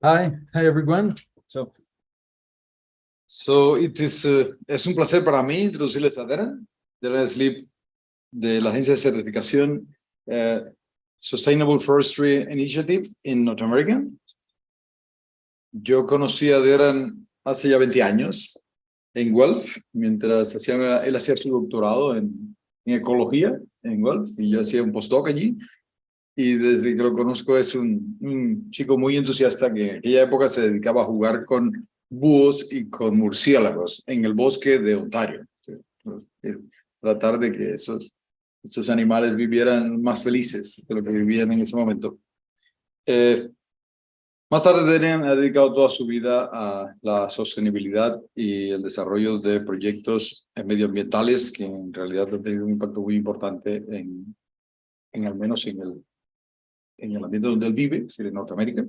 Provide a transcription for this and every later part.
Hi everyone. So it is es un placer para mí introducirles a Darren. Darren Sleep de la agencia de certificación Sustainable Forestry Initiative in North America. Yo conocí a Darren hace ya 20 años en Guelph, mientras él hacía su doctorado en ecología en Guelph, y yo hacía un postdoc allí. Y desde que lo conozco es un chico muy entusiasta que en aquella época se dedicaba a jugar con búhos y con murciélagos en el bosque de Ontario. Tratar de que esos animales vivieran más felices de lo que vivían en ese momento. Más tarde Darren ha dedicado toda su vida a la sostenibilidad y el desarrollo de proyectos medioambientales que en realidad han tenido un impacto muy importante al menos en el ambiente donde él vive, es decir, en Norteamérica,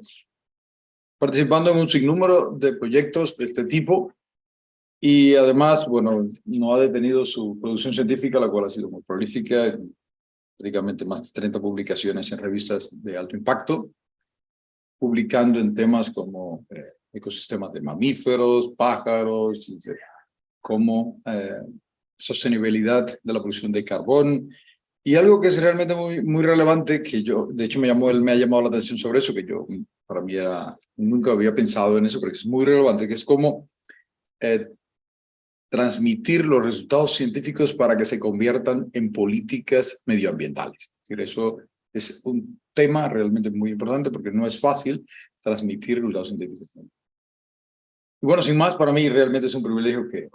participando en un sinnúmero de proyectos de este tipo, y además, bueno, no ha detenido su producción científica, la cual ha sido muy prolífica, prácticamente más de 30 publicaciones en revistas de alto impacto, publicando en temas como ecosistemas de mamíferos, pájaros, como sostenibilidad de la producción de carbón. Y algo que es realmente muy relevante, que yo, de hecho, él me ha llamado la atención sobre eso, que yo, para mí nunca había pensado en eso, pero es muy relevante, que es cómo transmitir los resultados científicos para que se conviertan en políticas medioambientales. Es decir, eso es un tema realmente muy importante porque no es fácil transmitir resultados científicos. Y bueno, sin más, para mí realmente es un privilegio que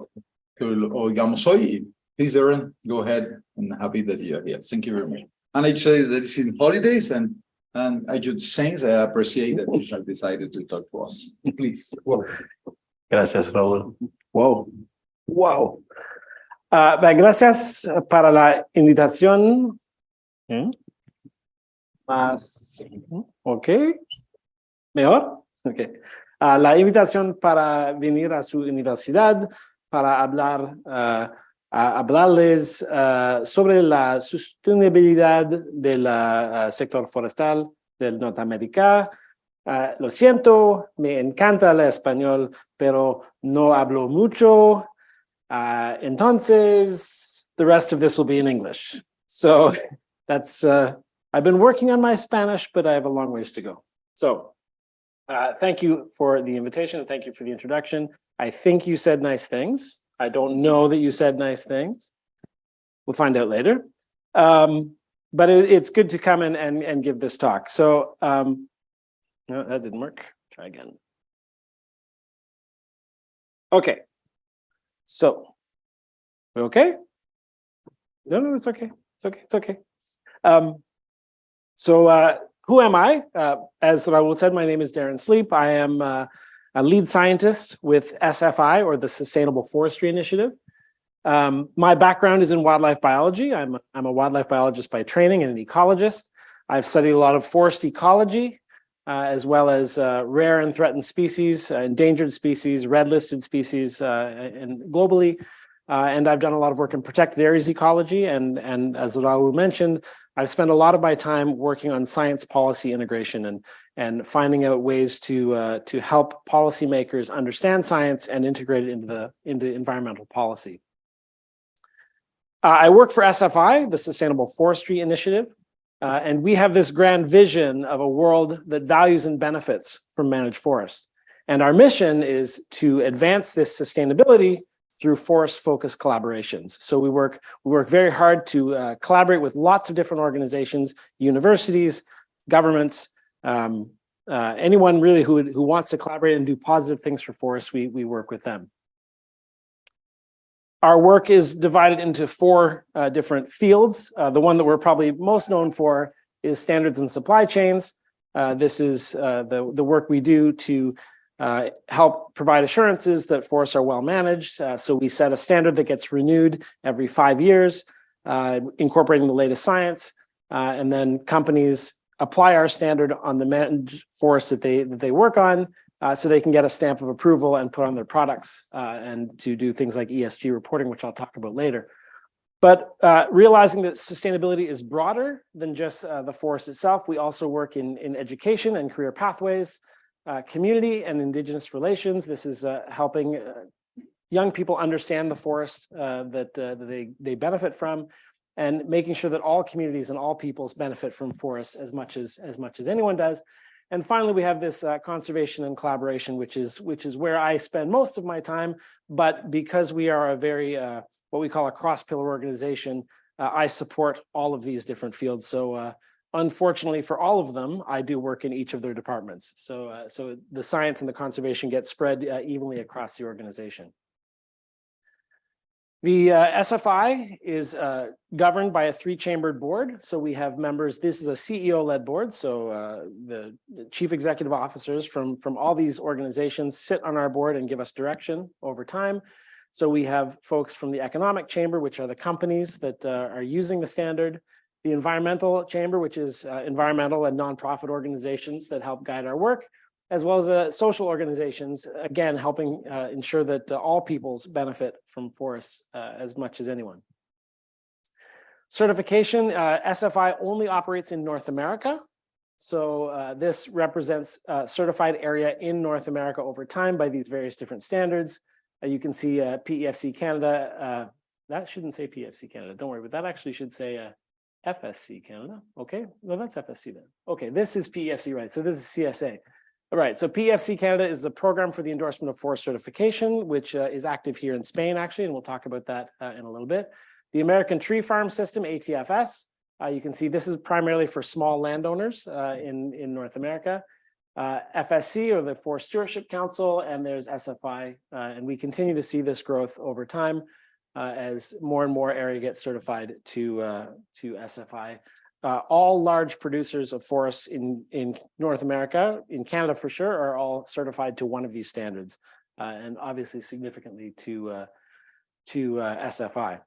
lo oigamos hoy. Please, Darren, go ahead. I'm happy that you're here. Thank you very much. And I say that it's in holidays, and I should say I appreciate that you have decided to talk to us. Please. Gracias, Raúl. Wow. Gracias para la invitación. Ok. ¿Mejor? Ok. La invitación para venir a su universidad para hablarles sobre la sostenibilidad del sector forestal del Norteamérica. Lo siento, me encanta el español, pero no hablo mucho. Entonces, the rest of this will be in English. So that's, I've been working on my Spanish, but I have a long ways to go. So thank you for the invitation. Thank you for the introduction. I think you said nice things. I don't know that you said nice things. We'll find out later. But it's good to come in and give this talk. So no, that didn't work. Try again. Okay. So, we okay? No, it's okay. It's okay. Who am I? As Raul said, my name is Darren Sleep. I am a lead scientist with SFI, or the Sustainable Forestry Initiative. My background is in wildlife biology. I'm a wildlife biologist by training and an ecologist. I've studied a lot of forest ecology, as well as rare and threatened species, endangered species, red-listed species, and globally. And I've done a lot of work in protected areas ecology. And as Raul mentioned, I've spent a lot of my time working on science policy integration and finding out ways to help policymakers understand science and integrate it into environmental policy. I work for SFI, the Sustainable Forestry Initiative. And we have this grand vision of a world that values and benefits from managed forests. And our mission is to advance this sustainability through forest-focused collaborations. So we work very hard to collaborate with lots of different organizations, universities, governments, anyone really who wants to collaborate and do positive things for forests, we work with them. Our work is divided into 4 different fields. The one that we're probably most known for is standards and supply chains. This is the work we do to help provide assurances that forests are well managed. So we set a standard that gets renewed every 5 years, incorporating the latest science, and then companies apply our standard on the managed forests that they work on, so they can get a stamp of approval and put on their products, and to do things like ESG reporting, which I'll talk about later. But realizing that sustainability is broader than just the forest itself, we also work in education and career pathways. community and indigenous relations. This is helping young people understand the forest that they benefit from, and making sure that all communities and all peoples benefit from forests as much as anyone does. And finally, we have this conservation and collaboration, which is where I spend most of my time. But because we are a very what we call a cross-pillar organization, I support all of these different fields. So unfortunately for all of them, I do work in each of their departments. So the science and the conservation get spread evenly across the organization. The SFI is governed by a three-chambered board. So we have members, this is a CEO-led board. So the chief executive officers from all these organizations sit on our board and give us direction over time. So we have folks from the economic chamber, which are the companies that are using the standard, the environmental chamber, which is environmental and nonprofit organizations that help guide our work, as well as social organizations, again, helping ensure that all peoples benefit from forests as much as anyone. Certification, SFI only operates in North America. So this represents certified area in North America over time by these various different standards. You can see PEFC Canada, that shouldn't say PEFC Canada, don't worry, but that actually should say FSC Canada. Okay, no, that's FSC then. Okay, this is PEFC, right? So this is CSA. All right, so PEFC Canada is the program for the endorsement of forest certification, which is active here in Spain, actually, and we'll talk about that in a little bit. The American Tree Farm System, ATFS, you can see this is primarily for small landowners in North America. FSC, or the Forest Stewardship Council, and there's SFI, and we continue to see this growth over time as more and more area gets certified to SFI. All large producers of forests in North America, in Canada for sure, are all certified to one of these standards, and obviously significantly to SFI.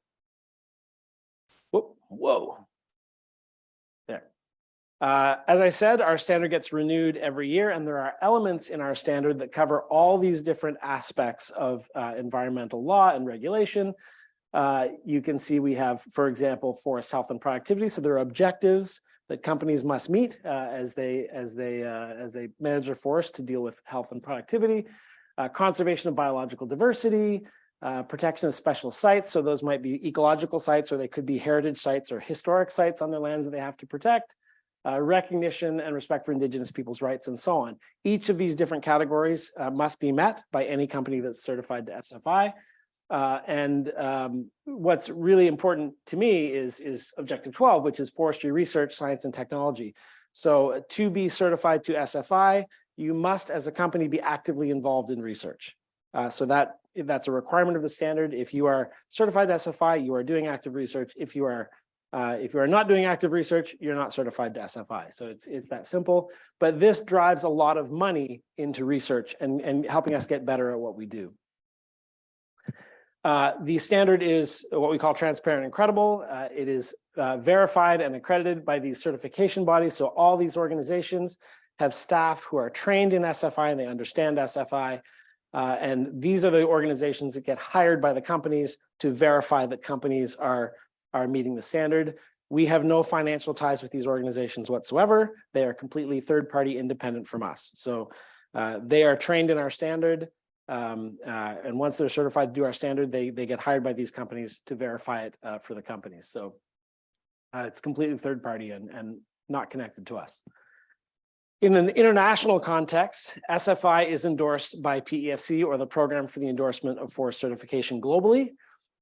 Whoa. There. As I said, our standard gets renewed every year, and there are elements in our standard that cover all these different aspects of environmental law and regulation. You can see we have, for example, forest health and productivity. So there are objectives that companies must meet as they manage their forest to deal with health and productivity. Conservation of biological diversity, protection of special sites. So those might be ecological sites, or they could be heritage sites or historic sites on their lands that they have to protect. Recognition and respect for Indigenous people's rights, and so on. Each of these different categories must be met by any company that's certified to SFI. What's really important to me is objective 12, which is forestry research, science, and technology. So to be certified to SFI, you must, as a company, be actively involved in research. So that's a requirement of the standard. If you are certified to SFI, you are doing active research. If you are not doing active research, you're not certified to SFI. So it's that simple. But this drives a lot of money into research and helping us get better at what we do. The standard is what we call transparent and credible. It is verified and accredited by these certification bodies. So all these organizations have staff who are trained in SFI and they understand SFI. And these are the organizations that get hired by the companies to verify that companies are meeting the standard. We have no financial ties with these organizations whatsoever. They are completely third-party independent from us. So they are trained in our standard. And once they're certified to do our standard, they get hired by these companies to verify it for the companies. So it's completely third party and not connected to us. In an international context, SFI is endorsed by PEFC, or the Program for the Endorsement of Forest Certification globally.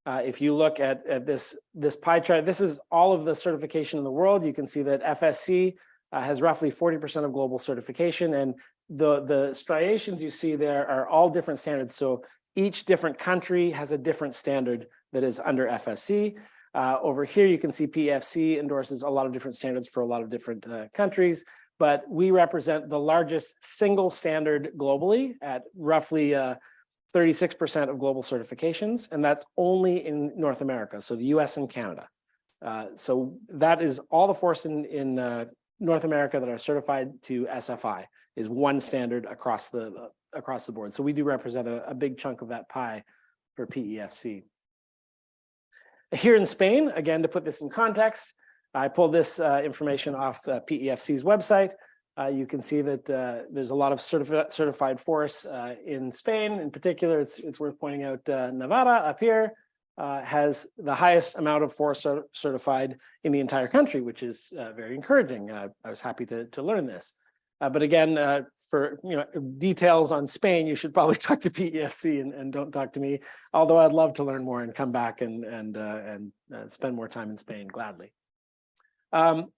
If you look at this pie chart, this is all of the certification in the world. You can see that FSC has roughly 40% of global certification, and the striations you see there are all different standards. So each different country has a different standard that is under FSC. Over here, you can see PEFC endorses a lot of different standards for a lot of different countries, but we represent the largest single standard globally at roughly 36% of global certifications, and that's only in North America, so the US and Canada. So that is all the forests in North America that are certified to SFI is one standard across the board. So we do represent a big chunk of that pie for PEFC. Here in Spain, again, to put this in context, I pulled this information off PEFC's website. You can see that there's a lot of certified forests in Spain. In particular, it's worth pointing out Nevada up here has the highest amount of forest certified in the entire country, which is very encouraging. I was happy to learn this. But again, for details on Spain, you should probably talk to PEFC and don't talk to me. Although I'd love to learn more and come back and spend more time in Spain gladly.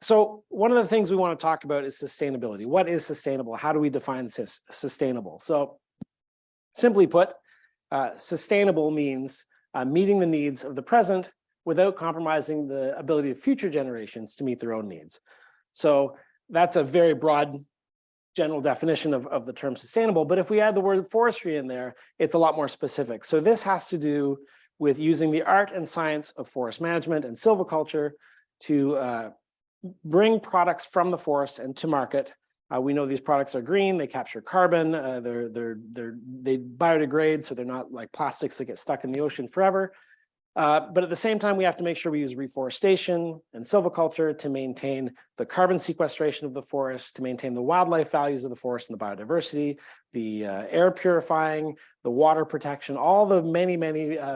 So one of the things we want to talk about is sustainability. What is sustainable? How do we define sustainable? So simply put, sustainable means meeting the needs of the present without compromising the ability of future generations to meet their own needs. So that's a very broad general definition of the term sustainable. But if we add the word forestry in there, it's a lot more specific. So this has to do with using the art and science of forest management and silviculture to bring products from the forest and to market. We know these products are green, they capture carbon, they biodegrade, so they're not like plastics that get stuck in the ocean forever. But at the same time, we have to make sure we use reforestation and silviculture to maintain the carbon sequestration of the forest, to maintain the wildlife values of the forest and the biodiversity, the air purifying, the water protection, all the many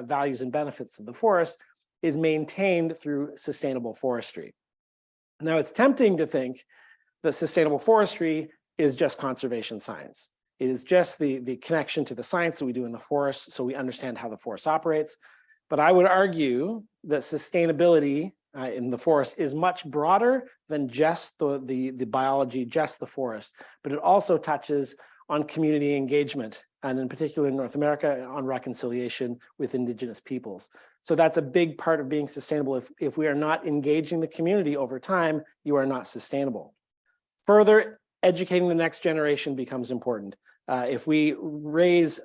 values and benefits of the forest is maintained through sustainable forestry. Now, it's tempting to think that sustainable forestry is just conservation science. It is just the connection to the science that we do in the forest, so we understand how the forest operates. But I would argue that sustainability in the forest is much broader than just the biology, just the forest, but it also touches on community engagement, and in particular in North America, on reconciliation with Indigenous peoples. So that's a big part of being sustainable. If we are not engaging the community over time, you are not sustainable. Further, educating the next generation becomes important. If we raise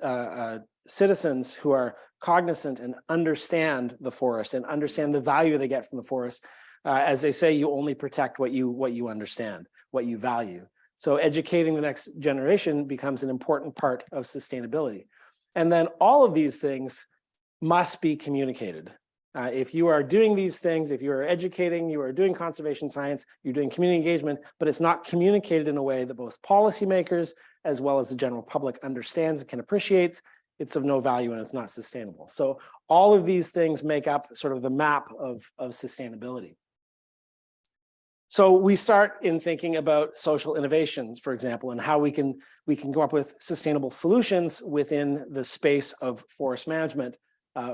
citizens who are cognizant and understand the forest and understand the value they get from the forest, as they say, you only protect what you understand, what you value. So educating the next generation becomes an important part of sustainability. And then all of these things must be communicated. If you are doing these things, if you are educating, you are doing conservation science, you're doing community engagement, but it's not communicated in a way that both policymakers as well as the general public understands and can appreciate, it's of no value and it's not sustainable. So all of these things make up sort of the map of sustainability. So we start in thinking about social innovations, for example, and how we can come up with sustainable solutions within the space of forest management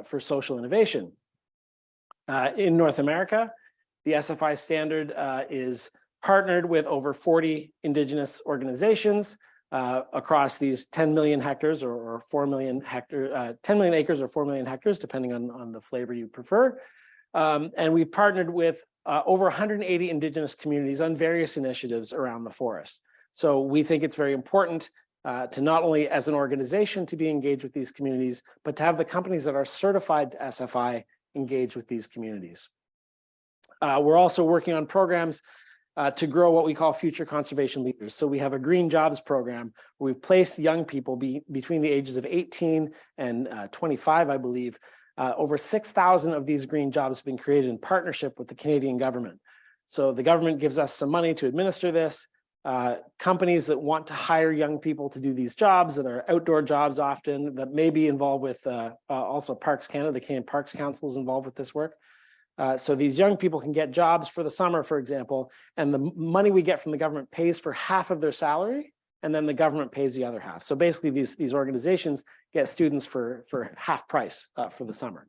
for social innovation. In North America, the SFI standard is partnered with over 40 Indigenous organizations across these 10 million hectares or 4 million hectares, 10 million acres or 4 million hectares, depending on the flavor you prefer. And we partnered with over 180 Indigenous communities on various initiatives around the forest. So we think it's very important to not only as an organization to be engaged with these communities, but to have the companies that are certified to SFI engage with these communities. We're also working on programs to grow what we call future conservation leaders. So we have a green jobs program where we've placed young people between the ages of 18 and 25, I believe. Over 6,000 of these green jobs have been created in partnership with the Canadian government. So the government gives us some money to administer this. Companies that want to hire young people to do these jobs that are outdoor jobs often, that may be involved with also Parks Canada, the Canadian Parks Council is involved with this work. So these young people can get jobs for the summer, for example, and the money we get from the government pays for half of their salary, and then the government pays the other half. So basically these organizations get students for half price for the summer.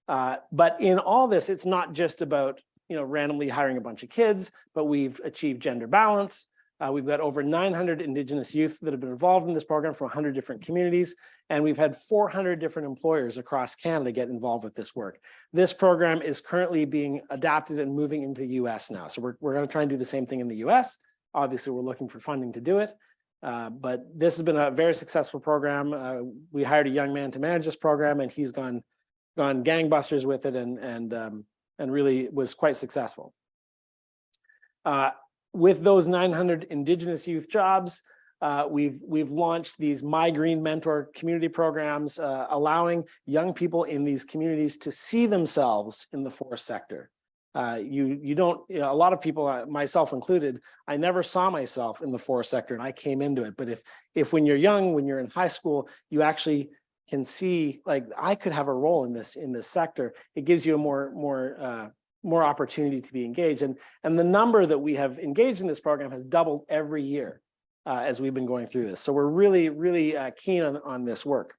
But in all this, it's not just about randomly hiring a bunch of kids, but we've achieved gender balance. We've got over 900 Indigenous youth that have been involved in this program from 100 different communities, and we've had 400 different employers across Canada get involved with this work. This program is currently being adapted and moving into the US now. So we're going to try and do the same thing in the US. Obviously, we're looking for funding to do it. But this has been a very successful program. We hired a young man to manage this program, and he's gone gangbusters with it and really was quite successful. With those 900 Indigenous youth jobs, we've launched these My Green Mentor community programs, allowing young people in these communities to see themselves in the forest sector. You don't, a lot of people, myself included, I never saw myself in the forest sector and I came into it. But if when you're young, when you're in high school, you actually can see like I could have a role in this sector, it gives you a more opportunity to be engaged. And the number that we have engaged in this program has doubled every year as we've been going through this. So we're really, really keen on this work.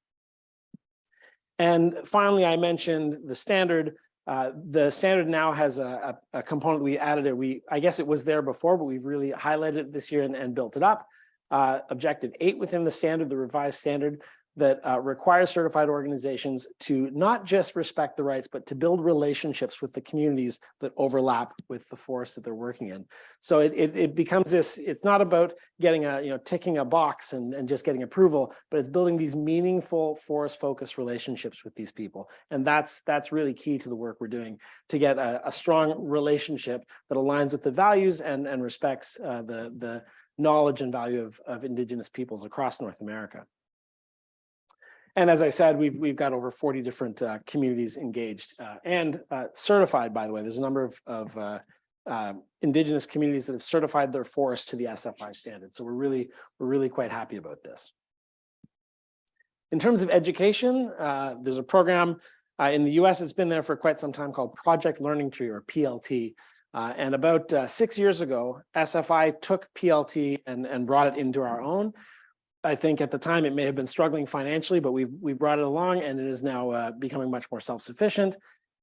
And finally, I mentioned the standard. The standard now has a component we added. I guess it was there before, but we've really highlighted it this year and built it up. Objective 8 within the standard, the revised standard, that requires certified organizations to not just respect the rights, but to build relationships with the communities that overlap with the forest that they're working in. So it becomes this, it's not about getting ticking a box and just getting approval, but it's building these meaningful forest-focused relationships with these people. And that's really key to the work we're doing, to get a strong relationship that aligns with the values and respects the knowledge and value of Indigenous peoples across North America. And as I said, we've got over 40 different communities engaged and certified, by the way. There's a number of Indigenous communities that have certified their forests to the SFI standard. So we're really quite happy about this. In terms of education, there's a program in the US that's been there for quite some time called Project Learning Tree, or PLT. And about 6 years ago, SFI took PLT and brought it into our own. I think at the time it may have been struggling financially, but we brought it along and it is now becoming much more self-sufficient.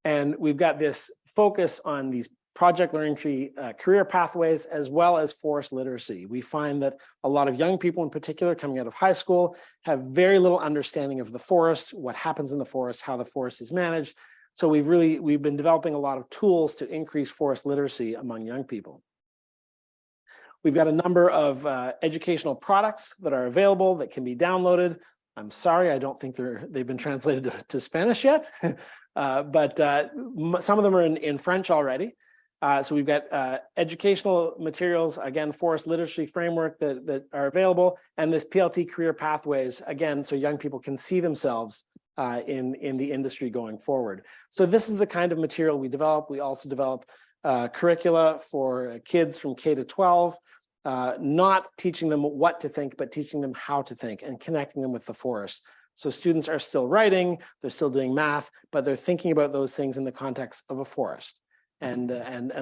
And we've got this focus on these Project Learning Tree career pathways, as well as forest literacy. We find that a lot of young people in particular coming out of high school have very little understanding of the forest, what happens in the forest, how the forest is managed. So we've been developing a lot of tools to increase forest literacy among young people. We've got a number of educational products that are available that can be downloaded. I'm sorry, I don't think they've been translated to Spanish yet, but some of them are in French already. So we've got educational materials, again, forest literacy framework that are available, and this PLT career pathways, again, so young people can see themselves in the industry going forward. So this is the kind of material we develop. We also develop curricula for kids from K to 12, not teaching them what to think, but teaching them how to think and connecting them with the forest. So students are still writing, they're still doing math, but they're thinking about those things in the context of a forest and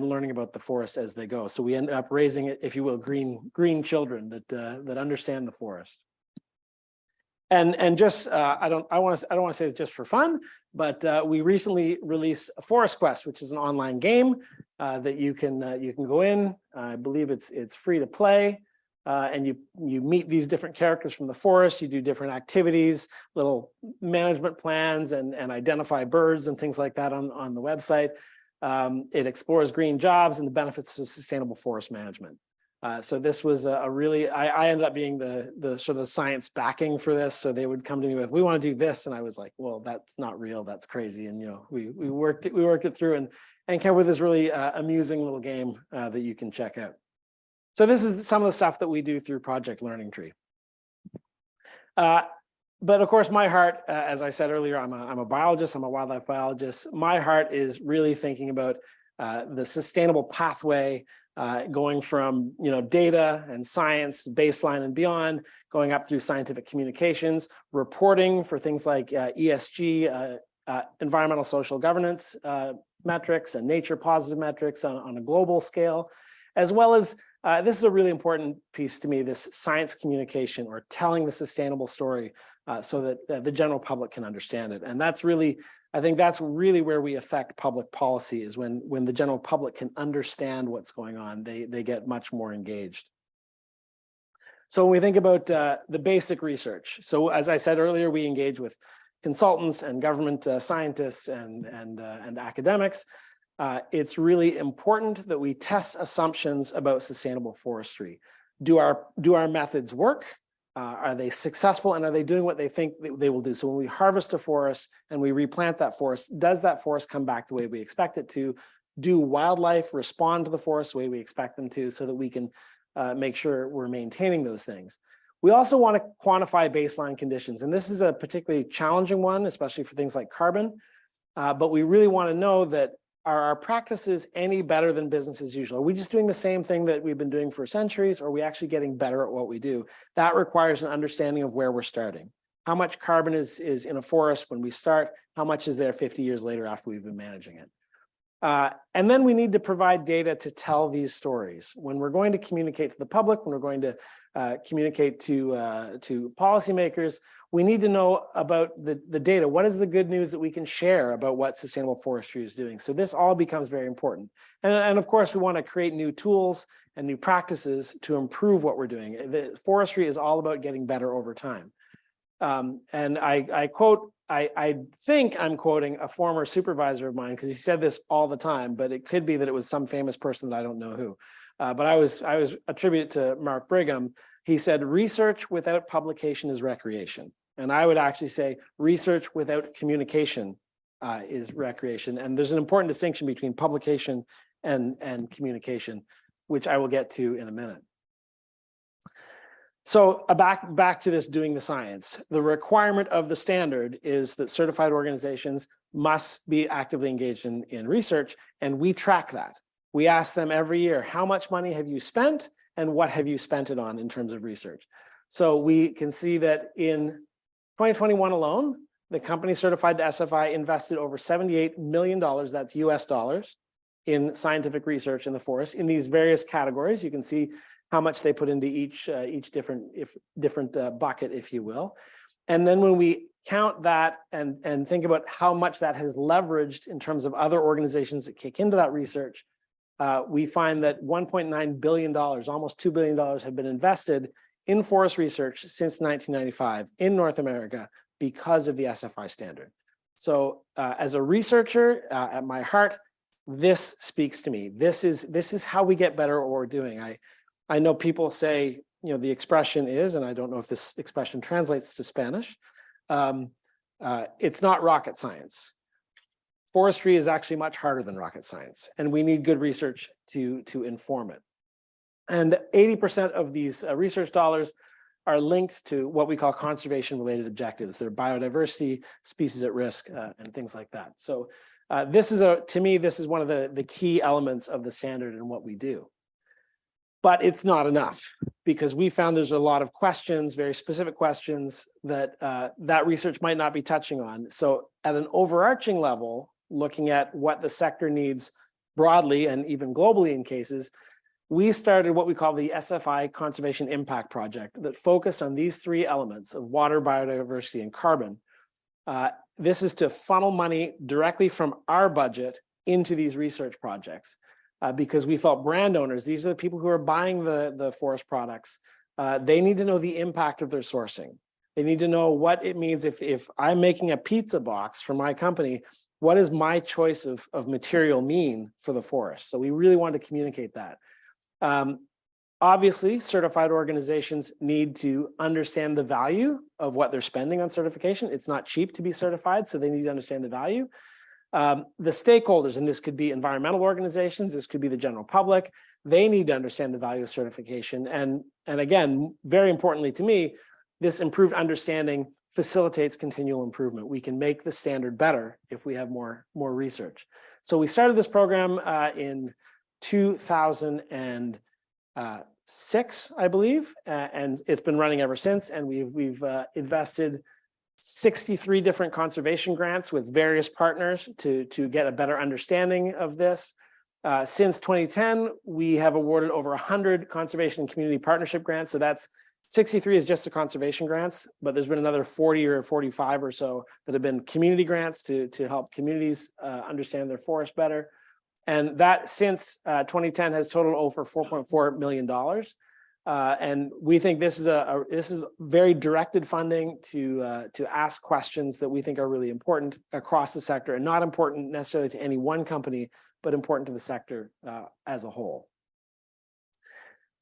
learning about the forest as they go. So we end up raising, if you will, green children that understand the forest. And just I don't want to say it's just for fun, but we recently released Forest Quest, which is an online game that you can go in. I believe it's free to play, and you meet these different characters from the forest. You do different activities, little management plans, and identify birds and things like that on the website. It explores green jobs and the benefits of sustainable forest management. So this was a really, I ended up being the sort of science backing for this. So they would come to me with, we want to do this. And I was like, well, that's not real. That's crazy. And, we worked it through and came with this really amusing little game that you can check out. So this is some of the stuff that we do through Project Learning Tree. But of course, my heart, as I said earlier, I'm a biologist, I'm a wildlife biologist. My heart is really thinking about the sustainable pathway, going from data and science, baseline and beyond, going up through scientific communications, reporting for things like ESG, environmental social governance metrics, and nature positive metrics on a global scale, as well as this is a really important piece to me, this science communication, or telling the sustainable story so that the general public can understand it. And that's really, I think that's really where we affect public policy, is when the general public can understand what's going on, they get much more engaged. So when we think about the basic research, so as I said earlier, we engage with consultants and government scientists and academics. It's really important that we test assumptions about sustainable forestry. Do our methods work? Are they successful, and are they doing what they think they will do? So when we harvest a forest and we replant that forest, does that forest come back the way we expect it to? Do wildlife respond to the forest the way we expect them to, so that we can make sure we're maintaining those things? We also want to quantify baseline conditions, and this is a particularly challenging one, especially for things like carbon. But we really want to know that are our practices any better than business as usual? Are we just doing the same thing that we've been doing for centuries, or are we actually getting better at what we do? That requires an understanding of where we're starting. How much carbon is in a forest when we start? How much is there 50 years later after we've been managing it? And then we need to provide data to tell these stories. When we're going to communicate to the public, when we're going to communicate to policymakers, we need to know about the data. What is the good news that we can share about what sustainable forestry is doing? So this all becomes very important. And of course, we want to create new tools and new practices to improve what we're doing. The forestry is all about getting better over time. And I quote, I think I'm quoting a former supervisor of mine, because he said this all the time, but it could be that it was some famous person that I don't know who. But I was attributed to Mark Brigham. He said, research without publication is recreation. And I would actually say research without communication is recreation. And there's an important distinction between publication and communication, which I will get to in a minute. So back to this doing the science. The requirement of the standard is that certified organizations must be actively engaged in research, and we track that. We ask them every year, how much money have you spent and what have you spent it on in terms of research? So we can see that in 2021 alone, the company certified to SFI invested over $78 million, that's US dollars, in scientific research in the forest in these various categories. You can see how much they put into each different bucket, if you will. And then when we count that and think about how much that has leveraged in terms of other organizations that kick into that research, we find that $1.9 billion, almost $2 billion have been invested in forest research since 1995 in North America because of the SFI standard. So as a researcher at my heart, this speaks to me. This is how we get better at what we're doing. I know people say, the expression is, and I don't know if this expression translates to Spanish, it's not rocket science. Forestry is actually much harder than rocket science, and we need good research to inform it. And 80% of these research dollars are linked to what we call conservation-related objectives. They're biodiversity, species at risk, and things like that. So to me, this is one of the key elements of the standard and what we do. But it's not enough, because we found there's a lot of questions, very specific questions that that research might not be touching on. So at an overarching level, looking at what the sector needs broadly and even globally in cases, we started what we call the SFI Conservation Impact Project that focused on these three elements of water, biodiversity, and carbon. This is to funnel money directly from our budget into these research projects. Because we felt brand owners, these are the people who are buying the forest products, they need to know the impact of their sourcing. They need to know what it means if I'm making a pizza box for my company, what does my choice of material mean for the forest? So we really want to communicate that. Obviously, certified organizations need to understand the value of what they're spending on certification. It's not cheap to be certified, so they need to understand the value. The stakeholders, and this could be environmental organizations, this could be the general public, they need to understand the value of certification. And again, very importantly to me, this improved understanding facilitates continual improvement. We can make the standard better if we have more research. So we started this program in 2006, I believe, and it's been running ever since. And we've invested 63 different conservation grants with various partners to get a better understanding of this. Since 2010, we have awarded over 100 conservation and community partnership grants. So that's 63 is just the conservation grants, but there's been another 40 or 45 or so that have been community grants to help communities understand their forest better. And that since 2010 has totaled over $4.4 million. And we think this is very directed funding to ask questions that we think are really important across the sector, and not important necessarily to any one company, but important to the sector as a whole.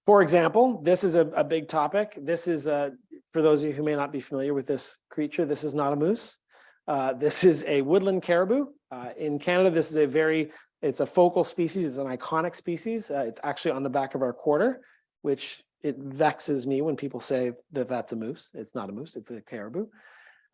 For example, this is a big topic. This is, for those of you who may not be familiar with this creature, this is not a moose. This is a woodland caribou. In Canada, this is it's a focal species. It's an iconic species. It's actually on the back of our quarter, which it vexes me when people say that that's a moose. It's not a moose, it's a caribou.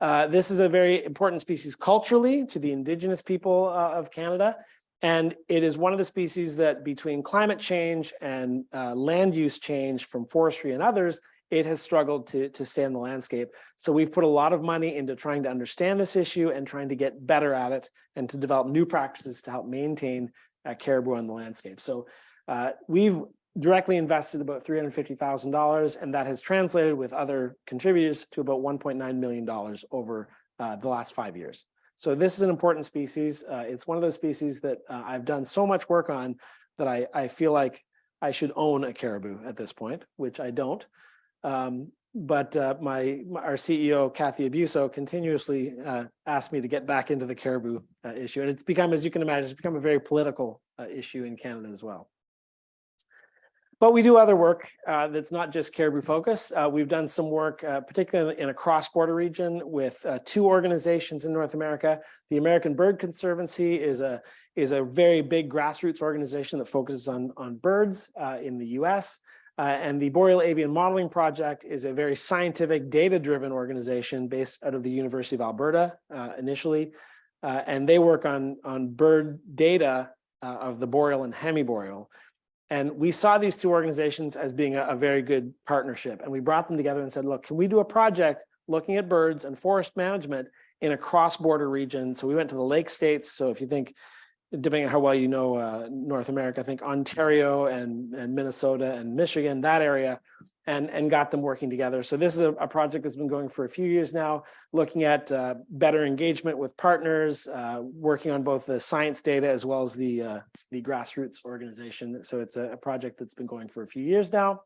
This is a very important species culturally to the Indigenous people of Canada. And it is one of the species that between climate change and land use change from forestry and others, it has struggled to stay in the landscape. So we've put a lot of money into trying to understand this issue and trying to get better at it and to develop new practices to help maintain caribou on the landscape. So we've directly invested about $350,000, and that has translated with other contributors to about $1.9 million over the last 5 years. So this is an important species. It's one of those species that I've done so much work on that I feel like I should own a caribou at this point, which I don't. But our CEO, Kathy Abuso, continuously asked me to get back into the caribou issue. And it's become, as you can imagine, it's become a very political issue in Canada as well. But we do other work that's not just caribou focused. We've done some work, particularly in a cross-border region with 2 organizations in North America. The American Bird Conservancy is a very big grassroots organization that focuses on birds in the US. And the Boreal Avian Modeling Project is a very scientific, data-driven organization based out of the University of Alberta initially. And they work on bird data of the boreal and hemiboreal. And we saw these 2 organizations as being a very good partnership. And we brought them together and said, look, can we do a project looking at birds and forest management in a cross-border region? So we went to the Lake States. So if you think, depending on how well you know North America, I think Ontario and Minnesota and Michigan, that area, and got them working together. So this is a project that's been going for a few years now, looking at better engagement with partners, working on both the science data as well as the grassroots organization. So it's a project that's been going for a few years now.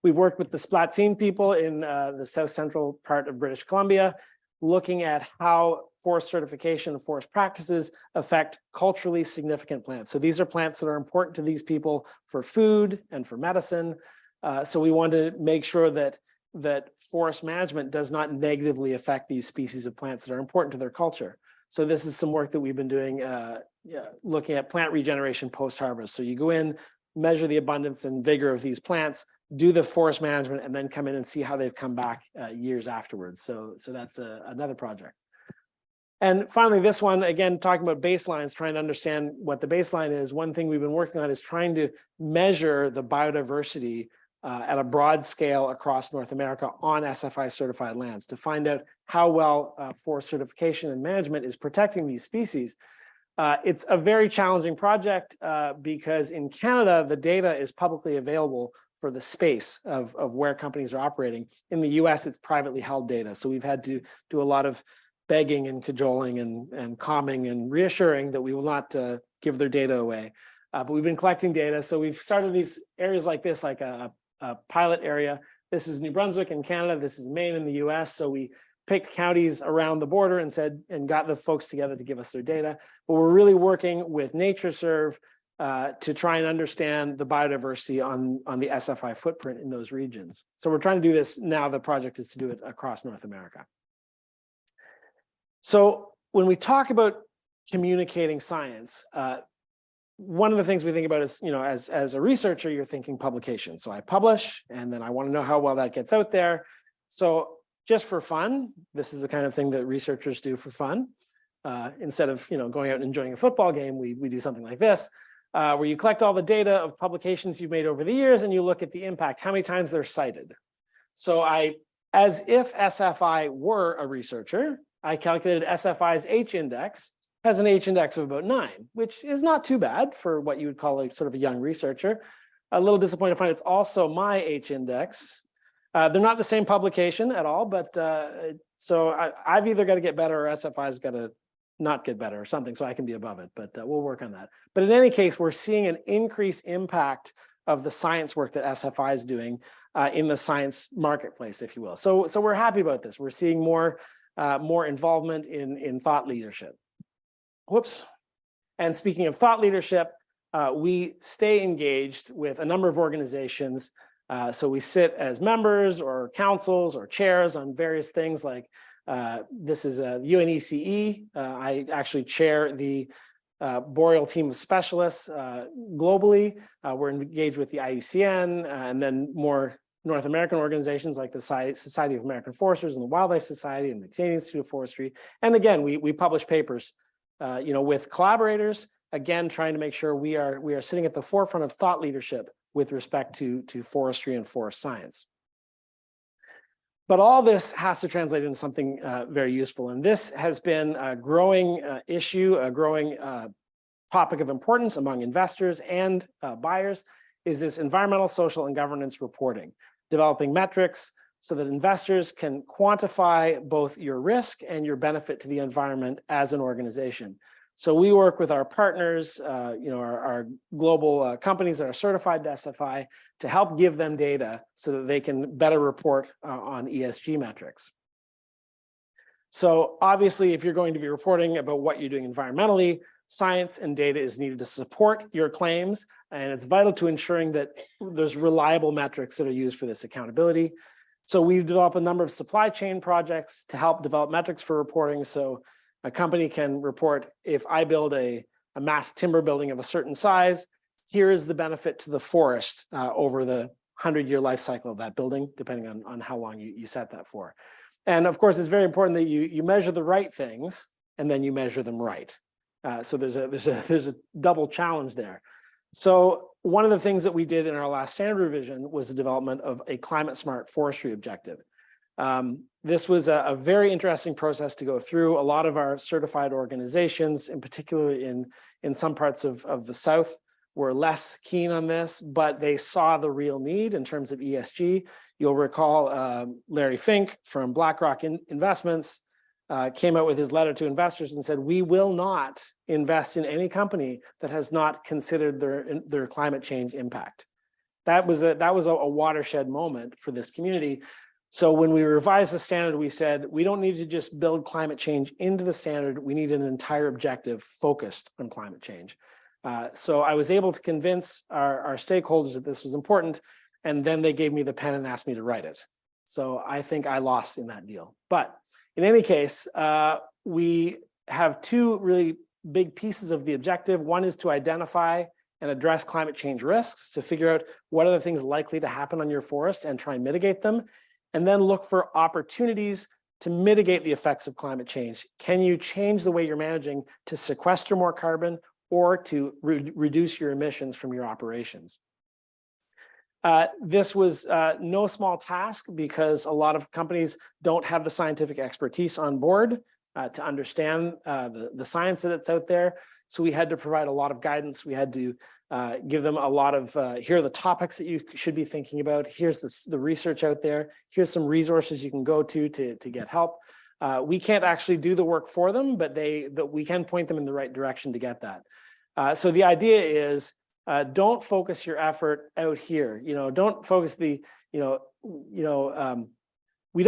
We've worked with the Splatsin people in the south central part of British Columbia, looking at how forest certification and forest practices affect culturally significant plants. So these are plants that are important to these people for food and for medicine. So we want to make sure that forest management does not negatively affect these species of plants that are important to their culture. So this is some work that we've been doing, looking at plant regeneration post-harvest. So you go in, measure the abundance and vigor of these plants, do the forest management, and then come in and see how they've come back years afterwards. So that's another project. And finally, this one, again, talking about baselines, trying to understand what the baseline is. One thing we've been working on is trying to measure the biodiversity at a broad scale across North America on SFI certified lands to find out how well forest certification and management is protecting these species. It's a very challenging project because in Canada, the data is publicly available for the space of where companies are operating. In the US, it's privately held data. So we've had to do a lot of begging and cajoling and calming and reassuring that we will not give their data away. But we've been collecting data. So we've started these areas like this, like a pilot area. This is New Brunswick in Canada. This is Maine in the US. So we picked counties around the border and got the folks together to give us their data. But we're really working with NatureServe to try and understand the biodiversity on the SFI footprint in those regions. So we're trying to do this now. The project is to do it across North America. So when we talk about communicating science, one of the things we think about is, as a researcher, you're thinking publication. So I publish, and then I want to know how well that gets out there. So just for fun, this is the kind of thing that researchers do for fun. Instead of going out and enjoying a football game, we do something like this, where you collect all the data of publications you've made over the years, and you look at the impact, how many times they're cited. So as if SFI were a researcher, I calculated SFI's H-index, has an H-index of about 9, which is not too bad for what you would call a sort of a young researcher. A little disappointed to find it's also my H-index. They're not the same publication at all, but so I've either got to get better or SFI's got to not get better or something so I can be above it, but we'll work on that. But in any case, we're seeing an increased impact of the science work that SFI is doing in the science marketplace, if you will. So we're happy about this. We're seeing more involvement in thought leadership. Whoops. And speaking of thought leadership, we stay engaged with a number of organizations. So we sit as members or councils or chairs on various things like this is UNECE. I actually chair the boreal team of specialists globally. We're engaged with the IUCN and then more North American organizations like the Society of American Foresters and the Wildlife Society and the Canadian Institute of Forestry. And again, we publish papers with collaborators again, trying to make sure we are sitting at the forefront of thought leadership with respect to forestry and forest science. But all this has to translate into something very useful. And this has been a growing issue, a growing topic of importance among investors and buyers, is this environmental, social, and governance reporting, developing metrics so that investors can quantify both your risk and your benefit to the environment as an organization. So we work with our partners, our global companies that are certified to SFI, to help give them data so that they can better report on ESG metrics. So obviously, if you're going to be reporting about what you're doing environmentally, science and data is needed to support your claims, and it's vital to ensuring that there's reliable metrics that are used for this accountability. So we've developed a number of supply chain projects to help develop metrics for reporting. So a company can report, if I build a mass timber building of a certain size, here is the benefit to the forest over the 100-year life cycle of that building, depending on how long you set that for. And of course, it's very important that you measure the right things and then you measure them right. So there's a double challenge there. So one of the things that we did in our last standard revision was the development of a climate smart forestry objective. This was a very interesting process to go through. A lot of our certified organizations, in particular in some parts of the South, were less keen on this, but they saw the real need in terms of ESG. You'll recall Larry Fink from BlackRock Investments came out with his letter to investors and said, we will not invest in any company that has not considered their climate change impact. That was a watershed moment for this community. So when we revised the standard, we said, we don't need to just build climate change into the standard. We need an entire objective focused on climate change. So I was able to convince our stakeholders that this was important, and then they gave me the pen and asked me to write it. So I think I lost in that deal. But in any case, we have two really big pieces of the objective. One is to identify and address climate change risks, to figure out what are the things likely to happen on your forest and try and mitigate them, and then look for opportunities to mitigate the effects of climate change. Can you change the way you're managing to sequester more carbon or to reduce your emissions from your operations? This was no small task because a lot of companies don't have the scientific expertise on board to understand the science that's out there. So we had to provide a lot of guidance. We had to give them a lot of, here are the topics that you should be thinking about. Here's the research out there. Here's some resources you can go to get help. We can't actually do the work for them, but we can point them in the right direction to get that. So the idea is, don't focus your effort out here. Don't focus we don't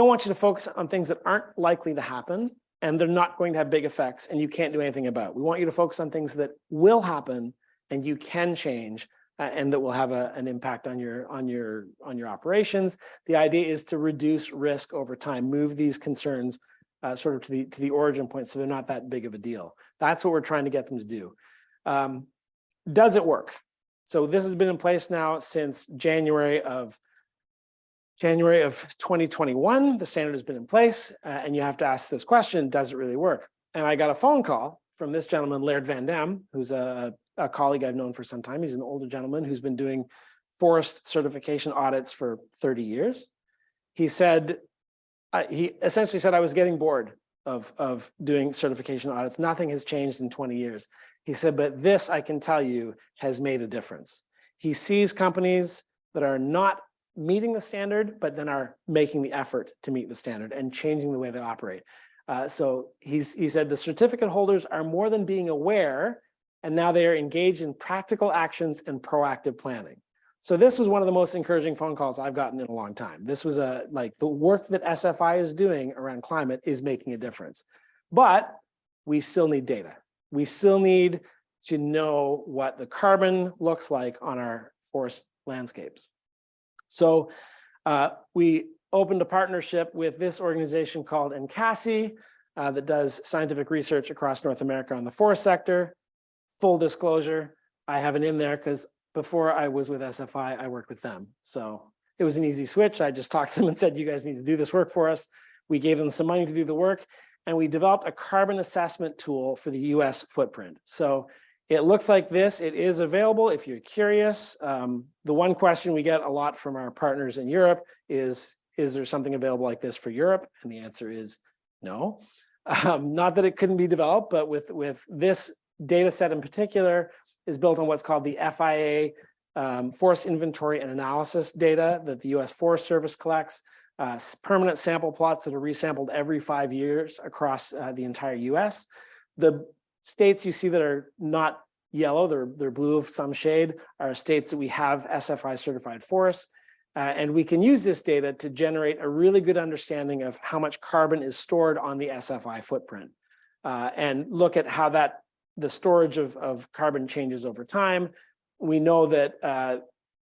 want you to focus on things that aren't likely to happen and they're not going to have big effects and you can't do anything about. We want you to focus on things that will happen and you can change and that will have an impact on your operations. The idea is to reduce risk over time, move these concerns sort of to the origin point so they're not that big of a deal. That's what we're trying to get them to do. Does it work? So this has been in place now since January of 2021. The standard has been in place, and you have to ask this question: does it really work? And I got a phone call from this gentleman, Laird Van Dam, who's a colleague I've known for some time. He's an older gentleman who's been doing forest certification audits for 30 years. He said, he essentially said, I was getting bored of doing certification audits. Nothing has changed in 20 years. He said, but this, I can tell you, has made a difference. He sees companies that are not meeting the standard, but then are making the effort to meet the standard and changing the way they operate. So he said the certificate holders are more than being aware, and now they are engaged in practical actions and proactive planning. So this was one of the most encouraging phone calls I've gotten in a long time. This was like the work that SFI is doing around climate is making a difference. But we still need data. We still need to know what the carbon looks like on our forest landscapes. So we opened a partnership with this organization called NCASI that does scientific research across North America on the forest sector. Full disclosure, I have an in there because before I was with SFI, I worked with them. So it was an easy switch. I just talked to them and said, you guys need to do this work for us. We gave them some money to do the work, and we developed a carbon assessment tool for the US footprint. So It looks like this. It is available if you're curious. The one question we get a lot from our partners in Europe is there something available like this for Europe? And the answer is no. Not that it couldn't be developed, but with this data set in particular is built on what's called the FIA forest inventory and analysis data that the US Forest Service collects, permanent sample plots that are resampled every 5 years across the entire US. The states you see that are not yellow, they're blue of some shade, are states that we have SFI certified forests. And we can use this data to generate a really good understanding of how much carbon is stored on the SFI footprint and look at how the storage of carbon changes over time. We know that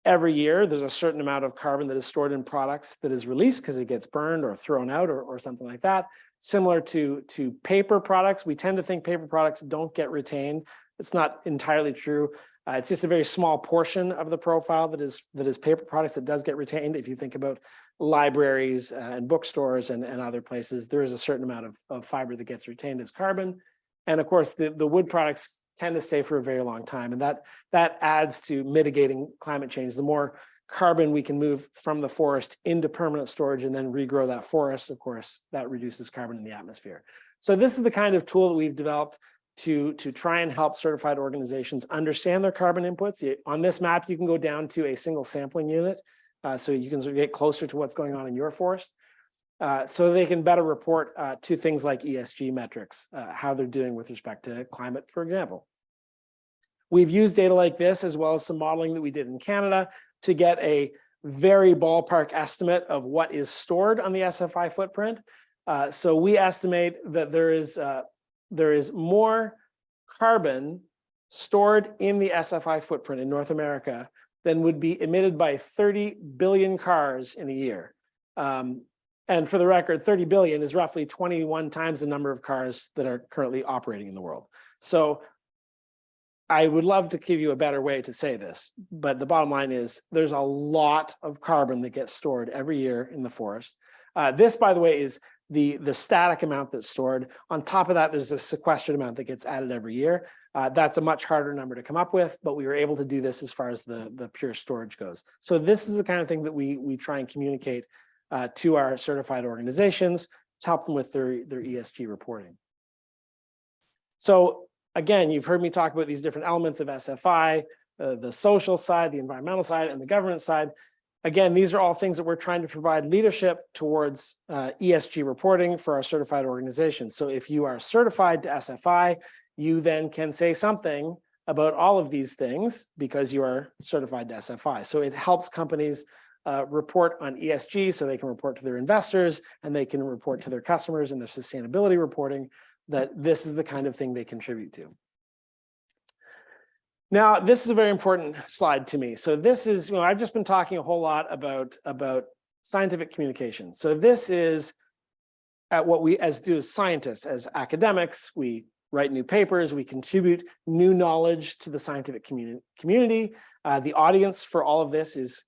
every year there's a certain amount of carbon that is stored in products that is released because it gets burned or thrown out or something like that. Similar to paper products, we tend to think paper products don't get retained. It's not entirely true. It's just a very small portion of the profile that is paper products that does get retained. If you think about libraries and bookstores and other places, there is a certain amount of fiber that gets retained as carbon. And of course, the wood products tend to stay for a very long time. And that adds to mitigating climate change. The more carbon we can move from the forest into permanent storage and then regrow that forest, of course, that reduces carbon in the atmosphere. So this is the kind of tool that we've developed to try and help certified organizations understand their carbon inputs. On this map, you can go down to a single sampling unit, so you can get closer to what's going on in your forest, so they can better report to things like ESG metrics, how they're doing with respect to climate, for example. We've used data like this, as well as some modeling that we did in Canada, to get a very ballpark estimate of what is stored on the SFI footprint. So we estimate that there is more carbon stored in the SFI footprint in North America than would be emitted by 30 billion cars in a year. And for the record, 30 billion is roughly 21 times the number of cars that are currently operating in the world. So I would love to give you a better way to say this, but the bottom line is there's a lot of carbon that gets stored every year in the forest. This, by the way, is the static amount that's stored. On top of that, there's a sequestered amount that gets added every year. That's a much harder number to come up with, but we were able to do this as far as the pure storage goes. So this is the kind of thing that we try and communicate to our certified organizations to help them with their ESG reporting. So again, you've heard me talk about these different elements of SFI, the social side, the environmental side, and the governance side. Again, these are all things that we're trying to provide leadership towards ESG reporting for our certified organizations. So if you are certified to SFI, you then can say something about all of these things because you are certified to SFI. So it helps companies report on ESG so they can report to their investors and they can report to their customers in their sustainability reporting that this is the kind of thing they contribute to. Now, this is a very important slide to me. So this is, I've just been talking a whole lot about scientific communication. So this is what we do as scientists, as academics. We write new papers, we contribute new knowledge to the scientific community. The audience for all of this is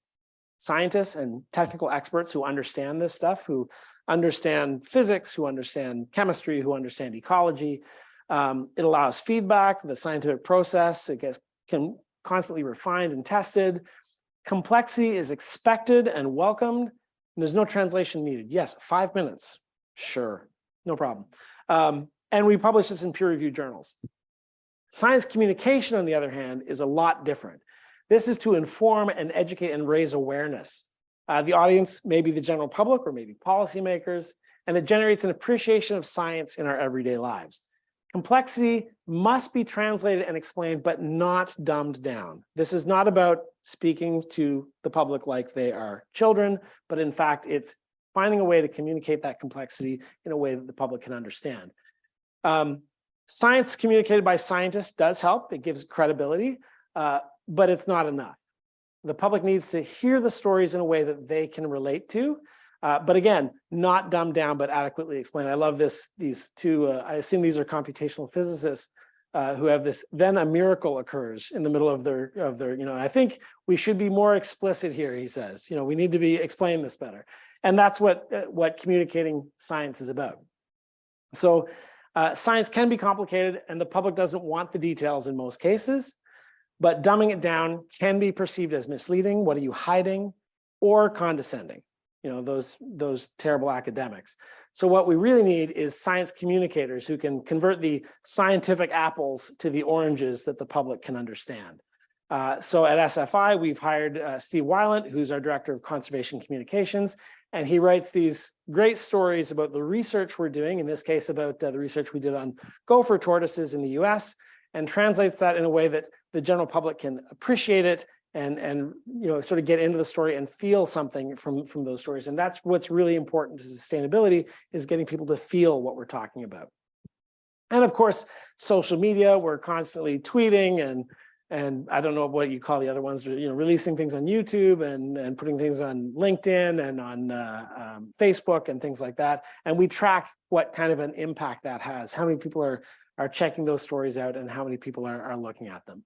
scientists and technical experts who understand this stuff, who understand physics, who understand chemistry, who understand ecology. It allows feedback, the scientific process, can constantly refined and tested. Complexity is expected and welcomed. And there's no translation needed. Yes, 5 minutes. Sure, no problem. And we publish this in peer-reviewed journals. Science communication, on the other hand, is a lot different. This is to inform and educate and raise awareness. The audience may be the general public or maybe policymakers, and it generates an appreciation of science in our everyday lives. Complexity must be translated and explained, but not dumbed down. This is not about speaking to the public like they are children, but in fact, it's finding a way to communicate that complexity in a way that the public can understand. Science communicated by scientists does help. It gives credibility, but it's not enough. The public needs to hear the stories in a way that they can relate to. But again, not dumbed down, but adequately explained. I love these two, I assume these are computational physicists who have this, then a miracle occurs in the middle of their, I think we should be more explicit here, he says. We need to be explaining this better. And that's what communicating science is about. So Science can be complicated and the public doesn't want the details in most cases, but dumbing it down can be perceived as misleading. What are you hiding? Or condescending, those terrible academics. So what we really need is science communicators who can convert the scientific apples to the oranges that the public can understand. So at SFI, we've hired Steve Weiland, who's our Director of Conservation Communications, and he writes these great stories about the research we're doing, in this case about the research we did on gopher tortoises in the US, and translates that in a way that the general public can appreciate it and sort of get into the story and feel something from those stories. And that's what's really important to sustainability, is getting people to feel what we're talking about. And of course, social media, we're constantly tweeting and I don't know what you call the other ones, releasing things on YouTube and putting things on LinkedIn and on Facebook and things like that. And we track what kind of an impact that has, how many people are checking those stories out and how many people are looking at them.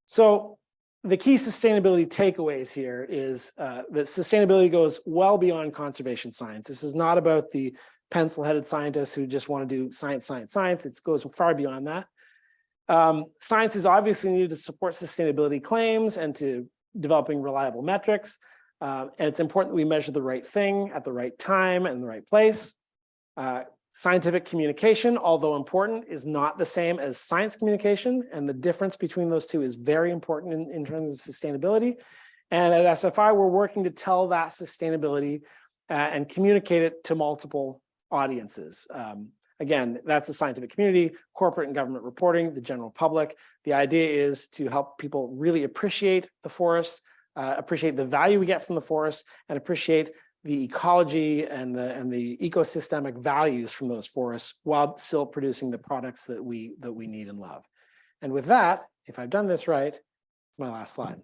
So the key sustainability takeaways here is that sustainability goes well beyond conservation science. This is not about the pencil-headed scientists who just want to do science, science, science. It goes far beyond that. Science is obviously needed to support sustainability claims and to developing reliable metrics. And it's important that we measure the right thing at the right time and the right place. Scientific communication, although important, is not the same as science communication, and the difference between those two is very important in terms of sustainability. And at SFI, we're working to tell that sustainability and communicate it to multiple audiences. Again, that's the scientific community, corporate and government reporting, the general public. The idea is to help people really appreciate the forest, appreciate the value we get from the forest, and appreciate the ecology and the ecosystemic values from those forests while still producing the products that we need and love. And with that, if I've done this right, my last slide.